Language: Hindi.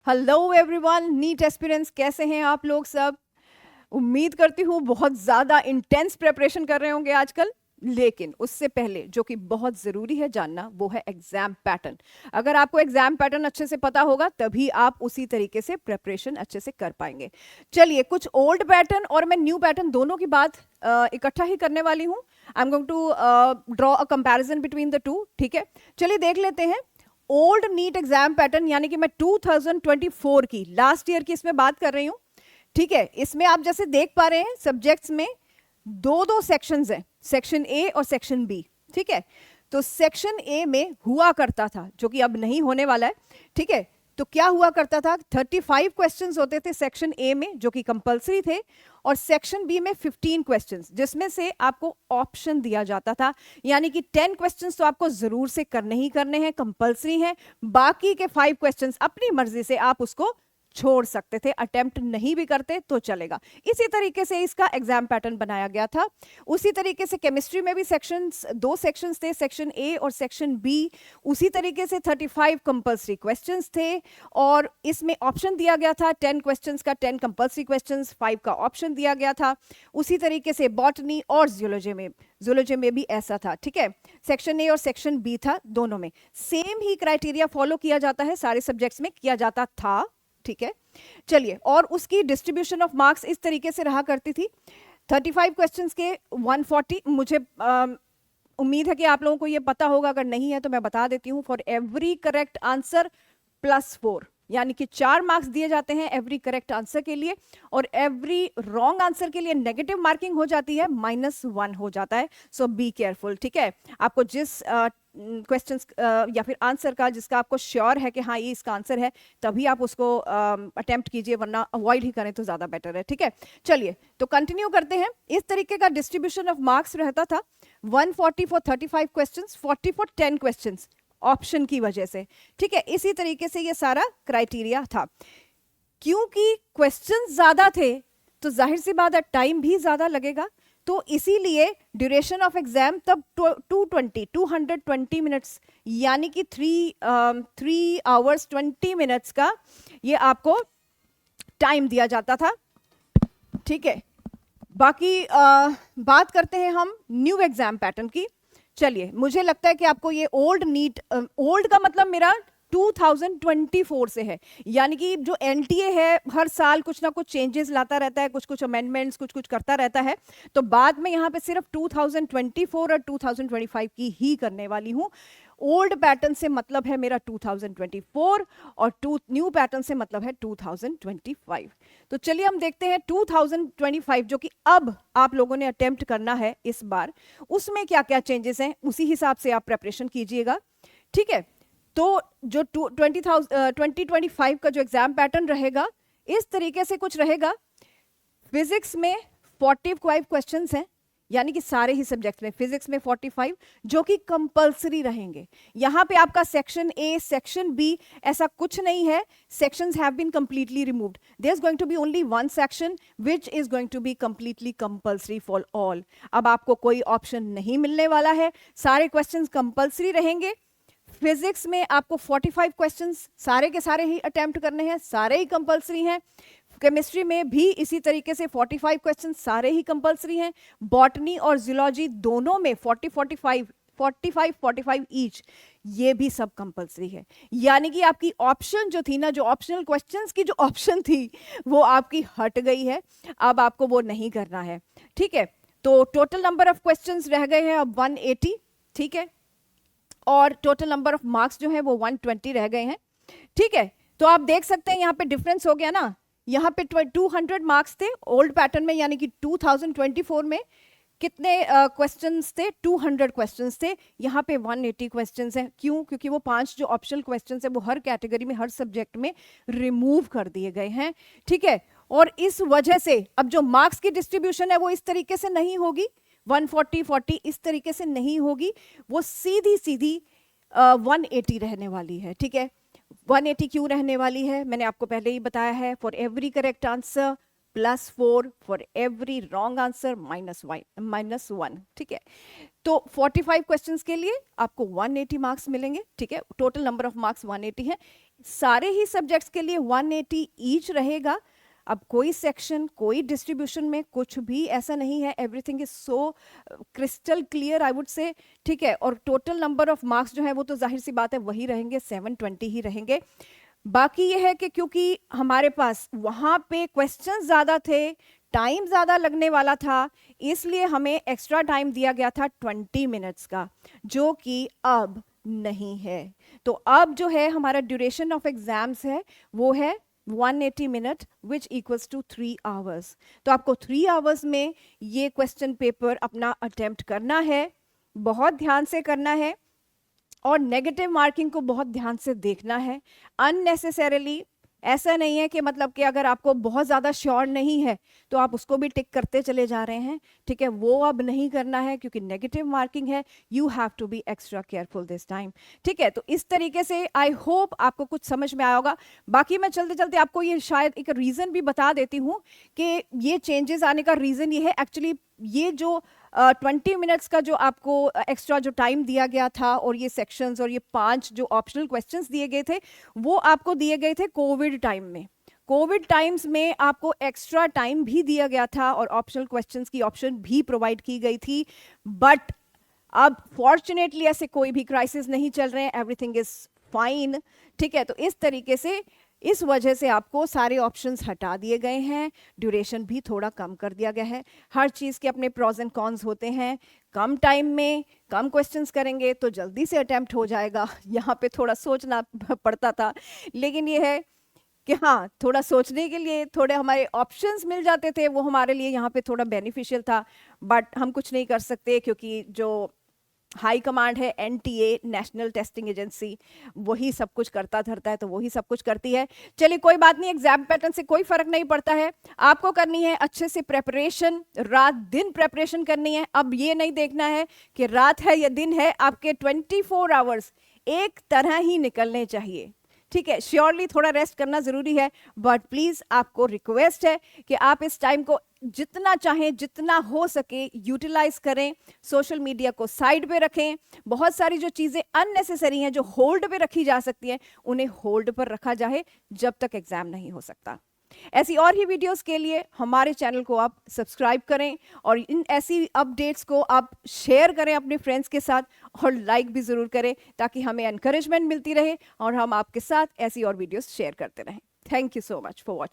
हेलो एवरीवन, नीट एस्पिरेंट्स कैसे हैं आप लोग सब। उम्मीद करती हूँ बहुत ज़्यादा इंटेंस प्रिपरेशन कर रहे होंगे आजकल। लेकिन उससे पहले जो कि बहुत ज़रूरी है जानना वो है एग्जाम पैटर्न। अगर आपको एग्जाम पैटर्न अच्छे से पता होगा तभी आप उसी तरीके से प्रिपरेशन अच्छे से कर पाएंगे। चलिए, कुछ ओल्ड पैटर्न और मैं न्यू पैटर्न दोनों की बात इकट्ठा ही करने वाली हूँ। I am going to draw a comparison between the two. ठीक है, चलिए देख लेते हैं। ओल्ड नीट एग्जाम पैटर्न यानी कि मैं 2024 की लास्ट ईयर की इसमें बात कर रही हूं। ठीक है, इसमें आप जैसे देख पा रहे हैं सब्जेक्ट्स में दो दो सेक्शंस हैं, सेक्शन ए और सेक्शन बी। ठीक है, तो सेक्शन ए में हुआ करता था, जो कि अब नहीं होने वाला है। ठीक है, तो क्या हुआ करता था, 35 क्वेश्चंस होते थे सेक्शन ए में जो कि कंपलसरी थे, और सेक्शन बी में 15 क्वेश्चंस जिसमें से आपको ऑप्शन दिया जाता था। यानी कि 10 क्वेश्चंस तो आपको जरूर से करने ही करने हैं, कंपलसरी हैं। बाकी के 5 क्वेश्चंस अपनी मर्जी से आप उसको छोड़ सकते थे, अटेम्प्ट नहीं भी करते तो चलेगा। इसी तरीके से इसका एग्जाम पैटर्न बनाया गया था। उसी तरीके से केमिस्ट्री में भी सेक्शंस, दो सेक्शंस थे, सेक्शन ए और सेक्शन बी। उसी तरीके से 35 कंपल्सरी क्वेश्चंस थे और इसमें ऑप्शन दिया गया था 10 क्वेश्चंस का, 10 कंपल्सरी क्वेश्चंस, 5 का ऑप्शन दिया गया था। उसी तरीके से बॉटनी और जूलॉजी में भी ऐसा था। ठीक है, सेक्शन ए और सेक्शन बी था, दोनों में सेम ही क्राइटेरिया फॉलो किया जाता है, सारे सब्जेक्ट्स में किया जाता था। ठीक है, चलिए, और उसकी डिस्ट्रीब्यूशन ऑफ मार्क्स इस तरीके से रहा करती थी। 35 क्वेश्चंस के 140, मुझे उम्मीद है कि आप लोगों को ये पता होगा, अगर नहीं है तो मैं बता देती हूँ। फॉर एवरी करेक्ट आंसर +4, यानी कि 4 मार्क्स दिए जाते हैं एवरी करेक्ट आंसर के लिए, और एवरी रॉन्ग आंसर के लिए नेगेटिव मार्किंग हो जाती है, -1 हो जाता है। सो बी केयरफुल। ठीक है, आपको जिस क्वेश्चंस या फिर आंसर का जिसका आपको श्योर है कि हाँ ये इसका आंसर है, तभी आप उसको अटेम्प्ट कीजिए, वरना अवॉइड ही करें तो ज्यादा बेटर है। ठीक है, चलिए तो कंटिन्यू करते हैं। इस तरीके का डिस्ट्रीब्यूशन ऑफ मार्क्स रहता था, 140 for 35 questions, 40 for 10 questions option की वजह से। ठीक है, इसी तरीके से ये सारा क्राइटेरिया था। क्योंकि क्वेश्चंस ज्यादा थे तो जाहिर सी बात है टाइम भी ज्यादा लगेगा, तो इसीलिए ड्यूरेशन ऑफ एग्जाम तब 220 मिनट्स, यानी कि 3 आवर्स 20 मिनट्स का ये आपको टाइम दिया जाता था। ठीक है, बाकी बात करते हैं हम न्यू एग्जाम पैटर्न की। चलिए, मुझे लगता है कि आपको ये ओल्ड का मतलब मेरा 2024 से है, यानी कि जो एनटीए है हर साल कुछ ना कुछ चेंजेस लाता रहता है, कुछ कुछ अमेंडमेंट्स कुछ कुछ करता रहता है। तो बाद में यहाँ पे सिर्फ 2024 और 2025 की ही करने वाली हूँ। ओल्ड पैटर्न से मतलब है मेरा 2024 और न्यू पैटर्न से मतलब है 2025। तो चलिए हम देखते हैं 2025 जो कि अब आप लोगों ने अटेम्प्ट करना है इस बार, उसमें क्या क्या चेंजेस हैं, उसी हिसाब से आप प्रेपरेशन कीजिएगा। ठीक है, तो जो 2025 का जो एग्जाम पैटर्न रहेगा इस तरीके से कुछ रहेगा। फिजिक्स में 45 क्वेश्चंस हैं, यानी कि सारे ही सब्जेक्ट्स में, फिजिक्स में 45 जो कि कंपलसरी रहेंगे। यहां पे आपका सेक्शन ए, सेक्शन बी ऐसा कुछ नहीं है, sections have been completely removed. There is going to be only one section which is going to be completely compulsory for all. अब आपको कोई ऑप्शन नहीं मिलने वाला है, सारे क्वेश्चंस कंपलसरी रहेंगे। फिजिक्स में आपको 45 क्वेश्चंस सारे के सारे ही अटेम्प्ट करने हैं, सारे ही कंपलसरी हैं। केमिस्ट्री में भी इसी तरीके से 45 क्वेश्चन सारे ही कंपलसरी हैं। बॉटनी और जूलॉजी दोनों में 45 ईच, ये भी सब कंपलसरी है। यानी कि आपकी ऑप्शन जो थी ना, जो ऑप्शनल क्वेश्चंस की जो ऑप्शन थी वो आपकी हट गई है, अब आपको वो नहीं करना है। ठीक है, तो टोटल नंबर ऑफ क्वेश्चंस रह गए हैं अब 180। ठीक है, और टोटल नंबर ऑफ मार्क्स जो है वो 120 रह गए हैं। ठीक है, तो आप देख सकते हैं यहाँ पे डिफरेंस हो गया ना, यहाँ पे 200 मार्क्स थे ओल्ड पैटर्न में, यानी कि 2024 में कितने क्वेश्चंस थे, 200 क्वेश्चंस थे। यहाँ पे 180 क्वेश्चंस हैं। क्यों? क्योंकि वो 5 जो ऑप्शनल क्वेश्चंस है वो हर कैटेगरी में, हर सब्जेक्ट में रिमूव कर दिए गए हैं। ठीक है, और इस वजह से अब जो मार्क्स की डिस्ट्रीब्यूशन है वो इस तरीके से नहीं होगी, 140-40 इस तरीके से नहीं होगी, वो सीधी सीधी 180 रहने वाली है। ठीक है, 180 क्यों रहने वाली है मैंने आपको पहले ही बताया है। For every correct answer +4 for every wrong answer -1, ठीक है। तो 45 क्वेश्चंस के लिए आपको 180 मार्क्स मिलेंगे, ठीक है। टोटल नंबर ऑफ मार्क्स 180 है। सारे ही सब्जेक्ट्स के लिए 180 ईच रहेगा। अब कोई सेक्शन, कोई डिस्ट्रीब्यूशन में कुछ भी ऐसा नहीं है, everything is so crystal clear I would say, ठीक है। और टोटल नंबर ऑफ मार्क्स जो है वो तो जाहिर सी बात है वही रहेंगे, 720 ही रहेंगे। बाकी ये है कि क्योंकि हमारे पास वहां पे क्वेश्चंस ज्यादा थे, टाइम ज्यादा लगने वाला था, इसलिए हमें एक्स्ट्रा टाइम दिया गया था 20 मिनट्स का, जो कि अब नहीं है। तो अब जो है हमारा ड्यूरेशन ऑफ एग्जाम्स है वो है 180 minute which equals to 3 hours. तो आपको 3 आवर्स में ये क्वेश्चन पेपर अपना अटेम्प्ट करना है, बहुत ध्यान से करना है, और नेगेटिव मार्किंग को बहुत ध्यान से देखना है। अननेसेसरीली ऐसा नहीं है कि मतलब कि अगर आपको बहुत ज़्यादा श्योर नहीं है तो आप उसको भी टिक करते चले जा रहे हैं, ठीक है। वो अब नहीं करना है क्योंकि नेगेटिव मार्किंग है। You have to be extra careful this time, ठीक है। तो इस तरीके से आई होप आपको कुछ समझ में आया होगा। बाकी मैं चलते चलते आपको ये शायद एक रीज़न भी बता देती हूँ कि ये चेंजेस आने का रीज़न ये है, एक्चुअली ये जो 20 मिनट्स का जो आपको एक्स्ट्रा जो टाइम दिया गया था और ये सेक्शंस और ये 5 जो ऑप्शनल क्वेश्चंस दिए गए थे वो आपको दिए गए थे कोविड टाइम में। कोविड टाइम्स में आपको एक्स्ट्रा टाइम भी दिया गया था और ऑप्शनल क्वेश्चंस की ऑप्शन भी प्रोवाइड की गई थी। बट अब फॉर्चुनेटली ऐसे कोई भी क्राइसिस नहीं चल रहे हैं, एवरीथिंग इज फाइन, ठीक है। तो इस तरीके से इस वजह से आपको सारे ऑप्शंस हटा दिए गए हैं, ड्यूरेशन भी थोड़ा कम कर दिया गया है। हर चीज़ के अपने प्रॉज एंड कॉन्स होते हैं। कम टाइम में कम क्वेश्चंस करेंगे तो जल्दी से अटेम्प्ट हो जाएगा, यहाँ पे थोड़ा सोचना पड़ता था, लेकिन ये है कि हाँ थोड़ा सोचने के लिए थोड़े हमारे ऑप्शंस मिल जाते थे, वो हमारे लिए यहाँ पे थोड़ा बेनिफिशियल था। बट हम कुछ नहीं कर सकते क्योंकि जो हाई कमांड है NTA, नेशनल टेस्टिंग एजेंसी, वही सब कुछ करता धरता है, तो वही सब कुछ करती है। चलिए कोई बात नहीं, एग्जाम पैटर्न से कोई फर्क नहीं पड़ता है। आपको करनी है अच्छे से प्रेपरेशन, रात दिन प्रेपरेशन करनी है। अब ये नहीं देखना है कि रात है या दिन है, आपके 24 आवर्स एक तरह ही निकलने चाहिए, ठीक है। श्योरली थोड़ा रेस्ट करना जरूरी है, बट प्लीज आपको रिक्वेस्ट है कि आप इस टाइम को जितना चाहें, जितना हो सके यूटिलाइज करें। सोशल मीडिया को साइड पे रखें। बहुत सारी जो चीजें अननेसेसरी हैं, जो होल्ड पे रखी जा सकती हैं, उन्हें होल्ड पर रखा जाए जब तक एग्जाम नहीं हो सकता। ऐसी और ही वीडियोस के लिए हमारे चैनल को आप सब्सक्राइब करें और इन ऐसी अपडेट्स को आप शेयर करें अपने फ्रेंड्स के साथ, और लाइक भी ज़रूर करें ताकि हमें एनकरेजमेंट मिलती रहे और हम आपके साथ ऐसी और वीडियोस शेयर करते रहें। Thank you so much for watching.